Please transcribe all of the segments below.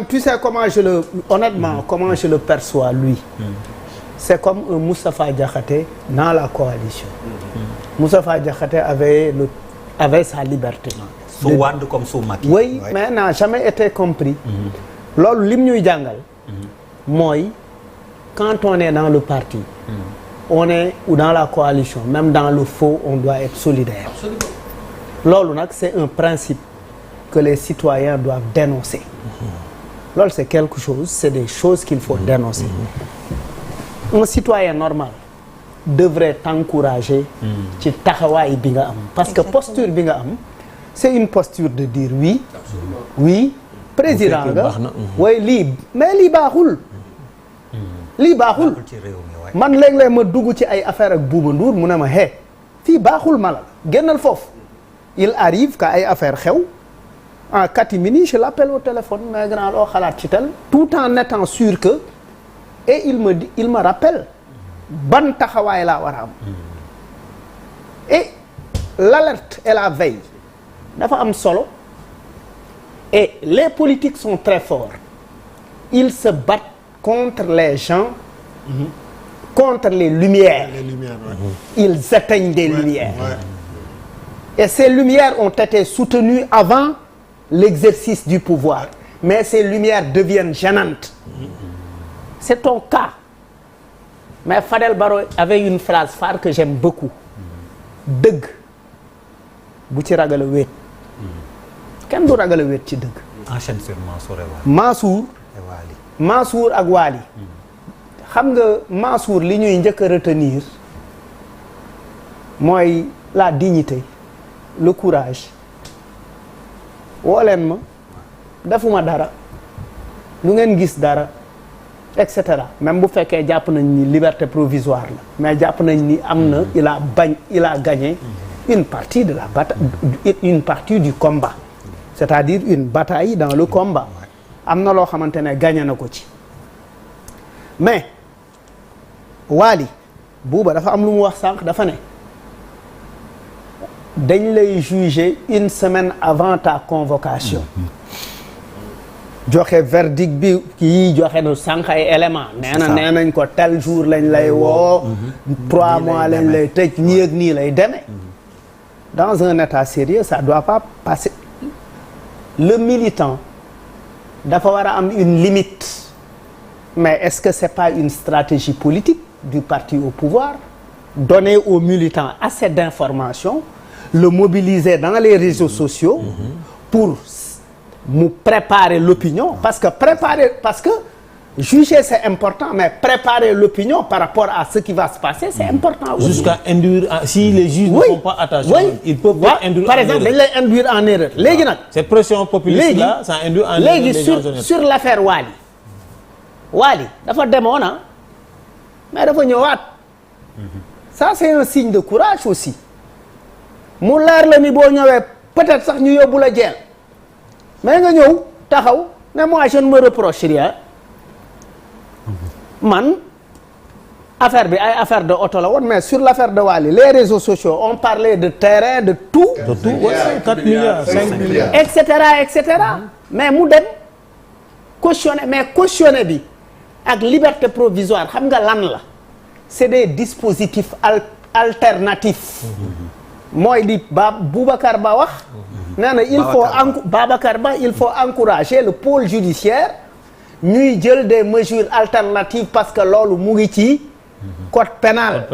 man tu sais comment comment je le perçois lui. C'est comme un Moustapha Diakhaté dans la coalition. Moustapha Diakhaté avait sa liberté. Sous Wade comme sous Macky. Oui, mais n'a jamais été compris. Loolu lim ñuy jàngal. mooy quand on est dans le parti. on est ou dans la coalition même dans le faux on doit être solidaire. Loolu nag c'est un principe que les citoyens doivent dénoncer. Loolu c'est quelque chose, c'est des choses qu'il faut dénoncer. Un citoyen normal devrait t'encourager ci taxawaay bi nga am parce que posture bi nga am c'est une posture de dire oui. oui président nga way lii mais lii baaxul. lii baaxul man léeg-léeg ma dugg ci ay affaire ak Bouba Ndour mu ne ma hé fii baaxul ma la génnal foofu. il arrive que ay affaire xew en catimini je l'appelle au téléphone mais grand loo xalaat ci tel tout en étant sûr que et il me rappelle ban taxawaay laa war a am. et l'alerte et la veille dafa am solo et les politiques sont très forts ils se battent contre les gens contre les lumières, ils éteignent des lumières et ces lumières ont été soutenues avant l'exercice du pouvoir mais ces lumières deviennent gênantes. C'est ton cas mais Fadel Barro avait une phrase phare que j'aime beaucoup dëgg bu ci ragal a wéet kenn du ragal a wéet ci dëgg. Enchaîne sur Mansour et Wali. Mansour ak Wali xam nga Mansour li ñuy njëkk a retenir mooy la dignité le courage woo leen ma defuma dara lu ngeen gis dara et cetera même bu fekkee jàpp nañ ni liberté provisoire la mais jàpp nañ ni am na il a gagné une partie de la bataille une partie du combat c'est-à-dire une bataille dans le combat am na loo xamante ne gagné na ko ci mais Wali Bouba dafa am lu mu wax sànq dafa ne dañ lay juger une semaine avant ta convocation joxe verdict bi kii joxe na sànq ay éléments nee nañ ko tel jour lañ lay woo 3 mois lañ lay tëj nii ak nii lay demee dans un état sérieux ça doit pas passer le militant dafa war a am une limite mais est-ce que c'est pas une stratégie politique du parti au pouvoir donner aux militants assez d'informations le mobiliser dans les réseaux sociaux pour mu préparer l'opinion parce que juger c'est important mais préparer l'opinion par rapport à ce qui va se passer c'est important aussi. Jusqu'à induire si les juges ne sont pas attachés ils peuvent induire par exemple dañ lay induire en erreur léegi nag cette pression populiste là ça induit en erreur léegi sur l'affaire Wali dafa demoon mais dafa ñëwaat ça c'est un signe de courage aussi mu leer la ni boo ñëwee peut-être sax ñu yóbbu la jeel mais nga ñëw taxaw ne moi je ne me reproche rien man affaire bi ay affaire de oto la woon mais sur l'affaire de Wali les réseaux sociaux ont parlé de terrain de tout 4 milliards 5 milliards et cetera mais mu dem cautionner bi ak liberté provisoire xam nga lan la c'est des dispositifs alternatifs mooy li Boubacar Ba wax nee na il faut encourager le pôle judiciaire ñuy jël des mesures alternatives parce que loolu mu ngi ci code pénal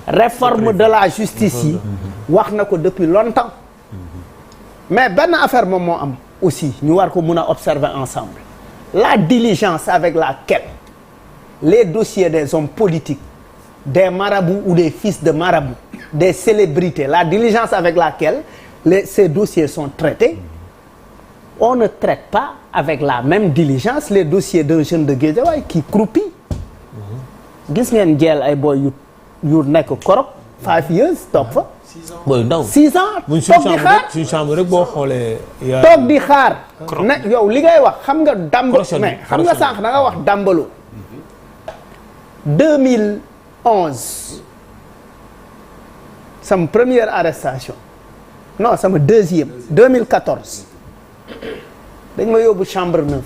réforme de la justice yi wax na ko depuis longtemps mais benn affaire moom moo am aussi ñu war ko mun a observer ensemble la diligence avec laquelle les dossiers des hommes politiques des marabouts ou des fils de marabouts des célébrités la diligence avec laquelle ces dossiers sont traités on ne traite pas avec la même diligence les dossiers d'un jeune de Guédiawaye qui croupit gis ngeen jël ay boy yu nekk korop 5 years toog fa booy ndaw 6 ans toog di xaar suñu chambre rek boo xoolee toog di xaar ne yow li ngay wax xam nga dambalo mais xam nga sànq da nga wax dambalo 2011 sama première arrestation sama deuxième 2014 dañ ma yóbbu chambre 9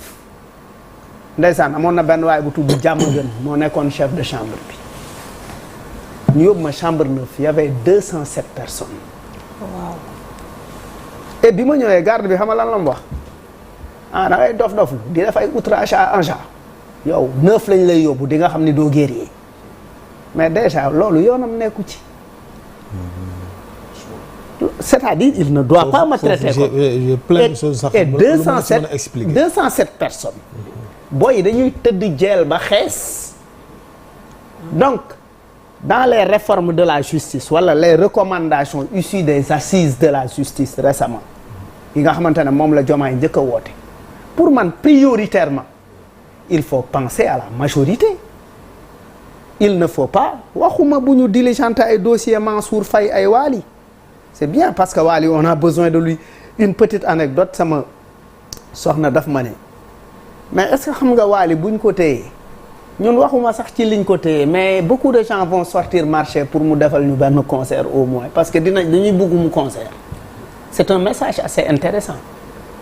ndeysaan amoon na benn waay bu tudd jàmm gën moo nekkoon chef de chambre bi ñu yóbbu ma chambre 9 il y avait 207 personnes. waaw. et bi ma ñëwee garde bi xam nga lan la mu wax ah da ngay dof-doflu di def ay outrage à agent yow 9 lañ lay yóbbu di nga xam ni doo guerrier mais déjà loolu yoonam nekku ci. c'est-à-dire il ne doit pas me traiter comme j'ai plein de choses sax et 207 personnes booy dañuy tëdd jeel ba xees donc dans les réformes de la justice wala les recommandations issues des assises de la justice récemment yi nga xamante ne moom la Diomaye njëkk a woote pour man prioritairement il faut penser à la majorité il ne faut pas waxuma bu ñu diligenter ay dossier Mansour Faye ay Waly c'est bien parce que Waly on a besoin de lui une petite anecdote sama soxna daf ma ne mais est-ce que xam nga Waly buñ ko téyee ñun waxuma sax ci liñ ko téyee mais beaucoup de gens vont sortir marché pour mu defal ñu benn concert au moins parce que dañuy bëgg mu concert c'est un message assez intéressant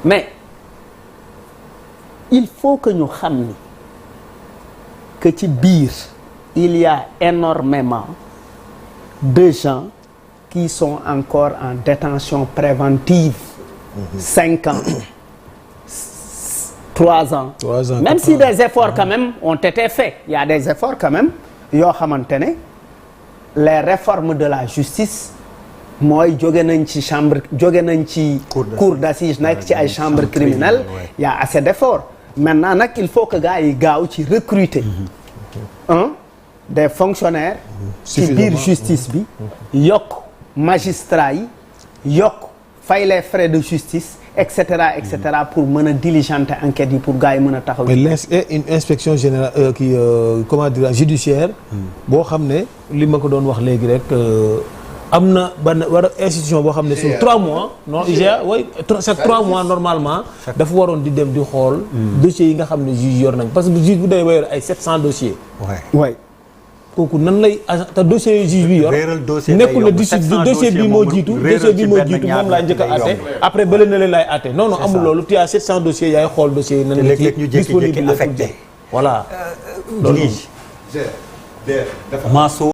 mais il faut que ñu xam ni que ci biir il y a énormément de gens qui sont encore en détention préventive. 5 ans. 3 ans. 3 ans. Même si des efforts quand même ont été faits. Il y a des efforts quand même. yoo xamante ne les réformes de la justice mooy jóge nañ ci chambre jóge nañ ci cour d'assises nekk ci ay chambre criminelle il y a assez d'efforts. Maintenant nag il faut que gars yi gaaw ci recruter des fonctionnaires ci biir justice bi yokk magistrats yi yokk fay les frais de justice et cetera pour mën a diligenter enquête yi pour gars yi mën a taxaw. mais une inspection générale comment dire judiciaire. boo xam ne li ma ko doon wax léegi rek am na benn war institution boo xam ne sur 3 mois. non IGA oui chaque 3 mois normalement. dafa waroon di dem di xool. dossiers yi nga xam ne juge yor nañ parce que juge bu dee ba yor ay 700 dossiers. waay. kooku nan lay te dossier juge bi yor nekkul ne dossier bi moo jiitu moom laa njëkk a àtte après bële na leen laay àtte non amul loolu tu as 700 dossiers yaay xool dossiers yi nan la ci disponible voilà loolu